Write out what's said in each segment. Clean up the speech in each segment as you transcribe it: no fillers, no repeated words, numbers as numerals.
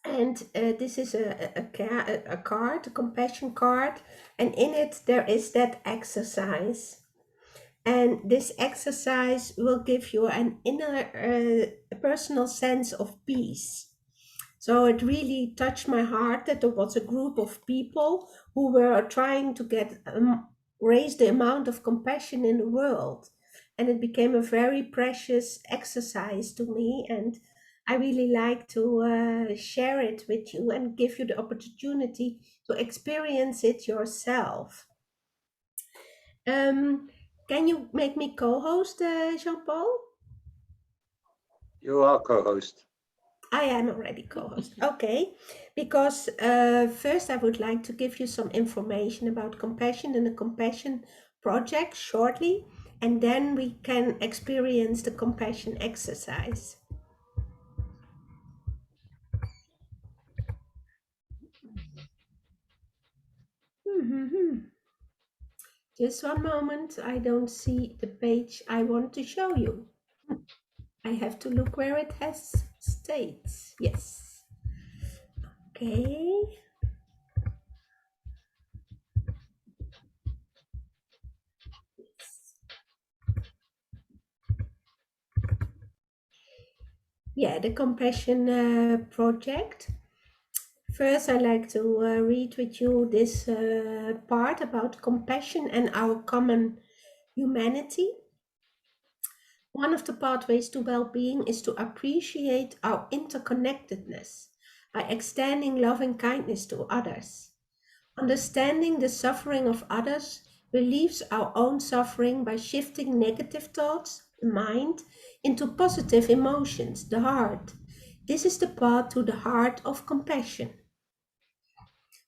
and this is a card, a compassion card, and in it there is that exercise. And this exercise will give you an inner personal sense of peace. So it really touched my heart that there was a group of people who were trying to raise the amount of compassion in the world. And it became a very precious exercise to me. And I really like to share it with you and give you the opportunity to experience it yourself. Um, can you make me co-host, Jean-Paul? You are co-host. I am already co-host. Okay, because first I would like to give you some information about compassion and the compassion project shortly, and then we can experience the compassion exercise. Mhm. Just one moment, I don't see the page I want to show you. I have to look where it has states. Yes. Okay. Yeah, the compassion project. First, I'd like to read with you this part about compassion and our common humanity. One of the pathways to well being is to appreciate our interconnectedness by extending loving kindness to others. Understanding the suffering of others relieves our own suffering by shifting negative thoughts, the mind, into positive emotions, the heart. This is the path to the heart of compassion.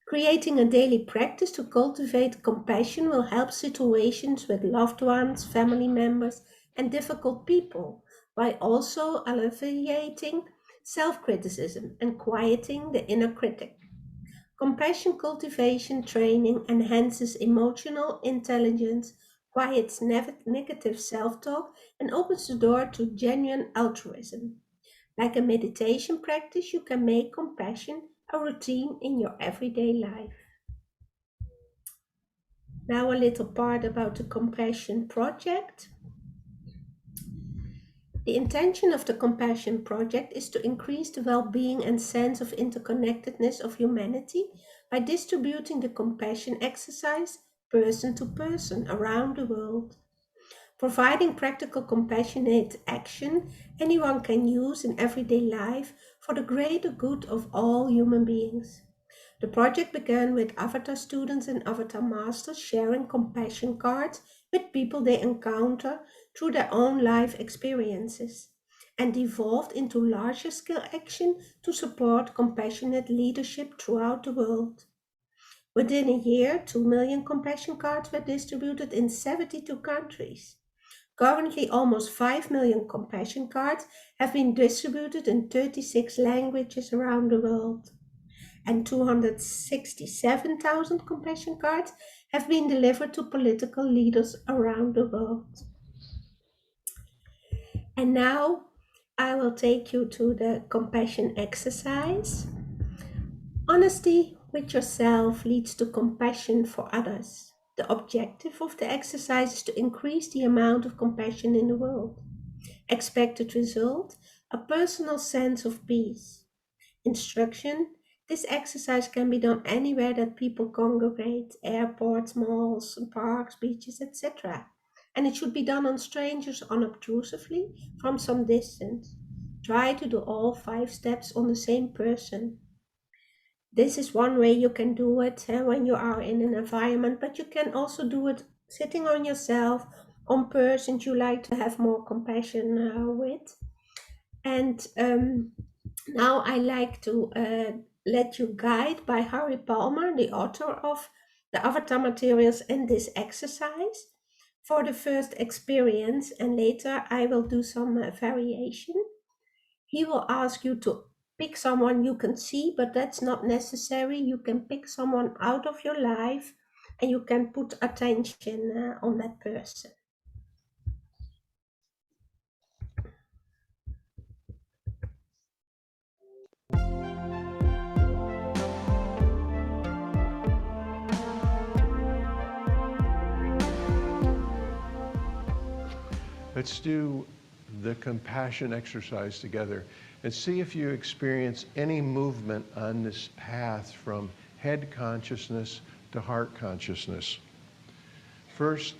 Creating a daily practice to cultivate compassion will help situations with loved ones, family members, and difficult people, by also alleviating self criticism and quieting the inner critic. Compassion cultivation training enhances emotional intelligence, quiets negative self talk, and opens the door to genuine altruism. Like a meditation practice, you can make compassion a routine in your everyday life. Now, a little part about the Compassion Project. The intention of the Compassion Project is to increase the well being and sense of interconnectedness of humanity by distributing the compassion exercise person to person around the world. Providing practical compassionate action anyone can use in everyday life for the greater good of all human beings. The project began with Avatar students and Avatar masters sharing compassion cards with people they encounter through their own life experiences, and evolved into larger scale action to support compassionate leadership throughout the world. Within a year, 2 million compassion cards were distributed in 72 countries. Currently, almost 5 million compassion cards have been distributed in 36 languages around the world, and 267,000 compassion cards have been delivered to political leaders around the world. And now I will take you to the compassion exercise. Honesty with yourself leads to compassion for others. The objective of the exercise is to increase the amount of compassion in the world. Expected result: a personal sense of peace. Instruction: this exercise can be done anywhere that people congregate: airports, malls, parks, beaches, etc. And it should be done on strangers unobtrusively from some distance. Try to do all 5 steps on the same person. This is one way you can do it when you are in an environment, but you can also do it sitting on yourself, on persons you like to have more compassion with. And now I like to let you guide by Harry Palmer, the author of the Avatar materials and this exercise, for the first experience, and later I will do some variation. He will ask you to pick someone you can see, but that's not necessary. You can pick someone out of your life and you can put attention on that person. Let's do the compassion exercise together and see if you experience any movement on this path from head consciousness to heart consciousness. First,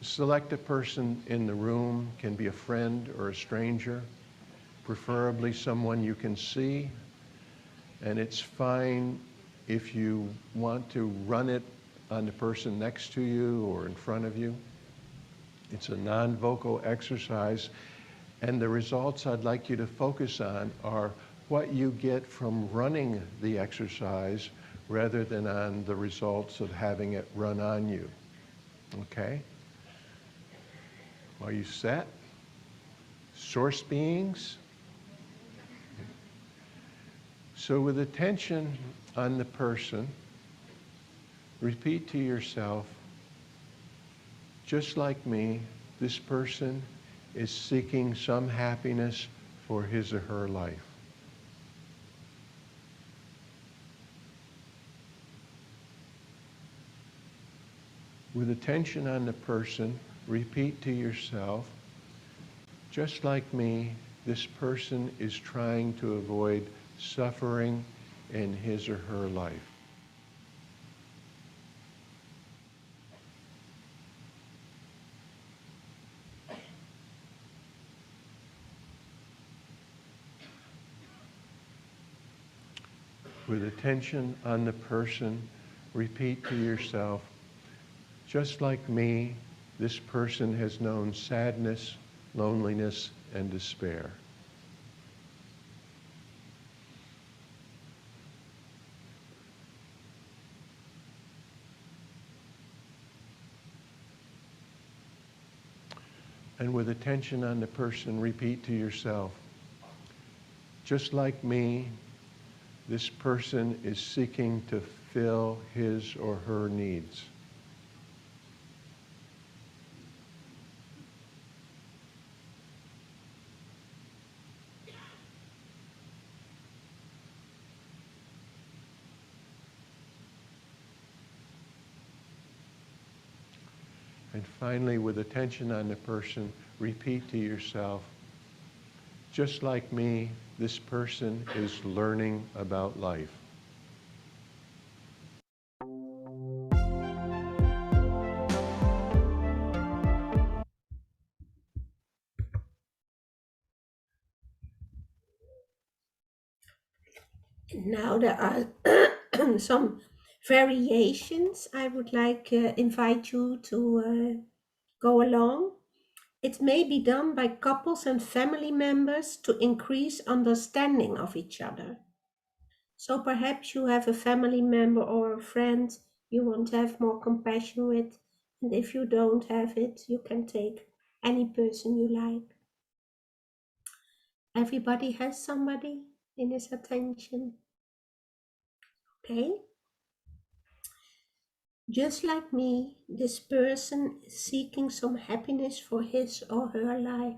select a person in the room, can be a friend or a stranger, preferably someone you can see, and it's fine if you want to run it on the person next to you or in front of you. It's a non-vocal exercise, and the results I'd like you to focus on are what you get from running the exercise rather than on the results of having it run on you. Okay? Are you set? Source beings? So with attention on the person, repeat to yourself, just like me, this person is seeking some happiness for his or her life. With attention on the person, repeat to yourself, just like me, this person is trying to avoid suffering in his or her life. With attention on the person, repeat to yourself, just like me, this person has known sadness, loneliness, and despair. And with attention on the person, repeat to yourself, just like me, this person is seeking to fill his or her needs. And finally, with attention on the person, repeat to yourself, just like me, this person is learning about life. Now there are some variations I would like invite you to go along. It may be done by couples and family members to increase understanding of each other. So perhaps you have a family member or a friend you want to have more compassion with, and if you don't have it, you can take any person you like. Everybody has somebody in his attention. Okay? Just like me, this person is seeking some happiness for his or her life.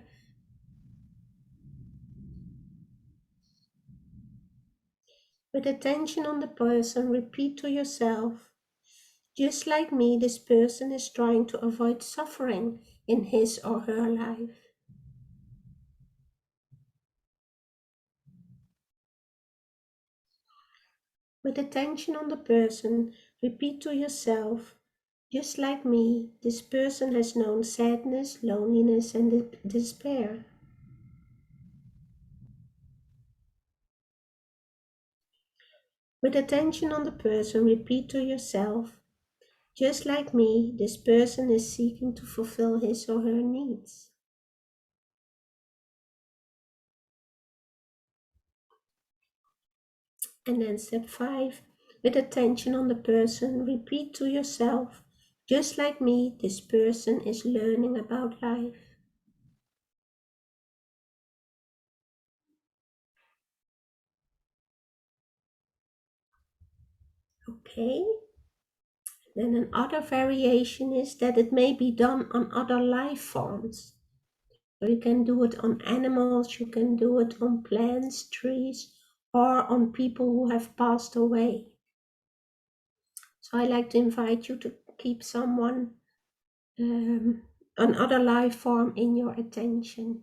With attention on the person, repeat to yourself, just like me, this person is trying to avoid suffering in his or her life. With attention on the person, repeat to yourself, just like me, this person has known sadness, loneliness, and despair. With attention on the person, repeat to yourself, just like me, this person is seeking to fulfill his or her needs. And then step 5, with attention on the person, repeat to yourself, just like me, this person is learning about life. Okay. Then another variation is that it may be done on other life forms. So you can do it on animals, you can do it on plants, trees, or on people who have passed away. So I like to invite you to keep someone another life form in your attention.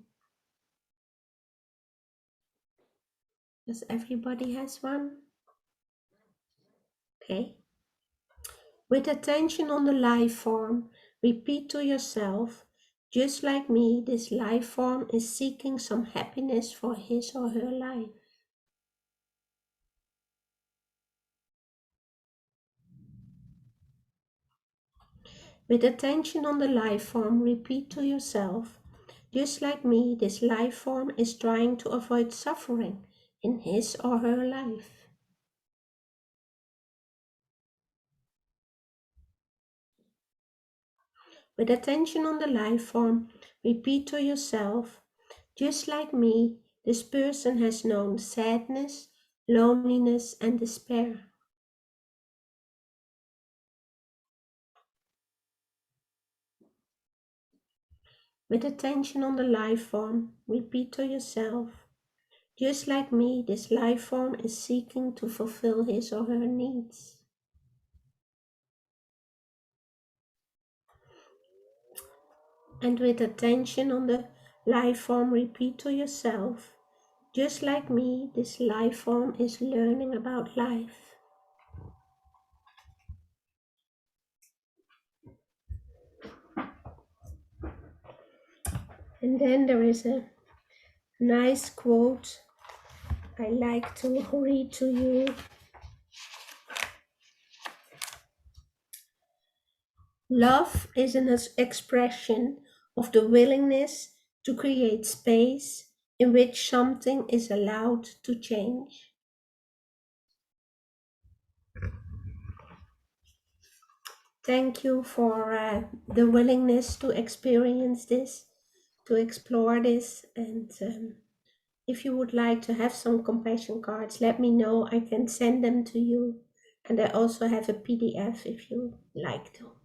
Does everybody has one? Okay. With attention on the life form, repeat to yourself, just like me, this life form is seeking some happiness for his or her life. With attention on the life form, repeat to yourself, just like me, this life form is trying to avoid suffering in his or her life. With attention on the life form, repeat to yourself, just like me, this person has known sadness, loneliness, and despair. With attention on the life form, repeat to yourself, just like me, this life form is seeking to fulfill his or her needs. And with attention on the life form, repeat to yourself, just like me, this life form is learning about life. And then there is a nice quote I like to read to you. Love is an expression of the willingness to create space in which something is allowed to change. Thank you for the willingness to experience this, to explore this. And if you would like to have some compassion cards, let me know. I can send them to you. And I also have a PDF if you like to.